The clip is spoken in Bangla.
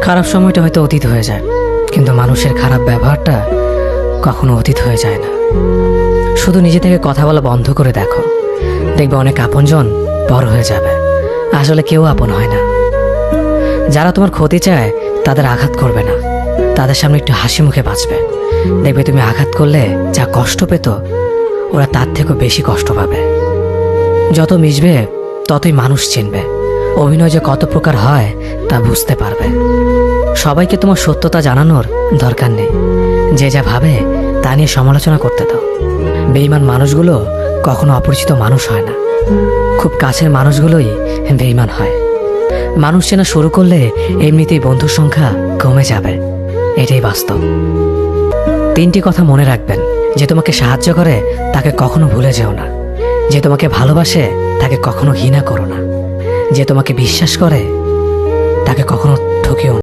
খারাপ সময়টা হয়তো অতীত হয়ে যায়, কিন্তু মানুষের খারাপ ব্যবহারটা কখনো অতীত হয়ে যায় না। শুধু নিজে থেকে কথা বলা বন্ধ করে দেখো, দেখবে অনেক আপনজন পর হয়ে যাবে। আসলে কেউ আপন হয় না। যারা তোমার ক্ষতি চায় তাদের আঘাত করবে না, তাদের সামনে একটু হাসি মুখে বাঁচবে। দেখবে তুমি আঘাত করলে যা কষ্ট পেত, ওরা তার থেকেও বেশি কষ্ট পাবে। যত মিশবে ততই মানুষ চিনবে, অভিনয় যে কত প্রকার হয় তা বুঝতে পারবে। সবাইকে তোমার সত্যতা জানানোর দরকার নেই, যে যা ভাবে তা নিয়ে সমালোচনা করতে দাও। বেঈমান মানুষগুলো কখনো অপরিচিত মানুষ হয় না, খুব কাছের মানুষগুলোই বেঈমান হয়। মানুষ চেনা শুরু করলে এমনিতেই বন্ধুর সংখ্যা কমে যাবে, এটাই বাস্তব। 3টি কথা মনে রাখবেন: যে তোমাকে সাহায্য করে তাকে কখনো ভুলে যেও না, যে তোমাকে ভালোবাসে তাকে কখনো ঘৃণা করো না, যে তোমাকে বিশ্বাস করে তাকে কখনো ঠকিও না।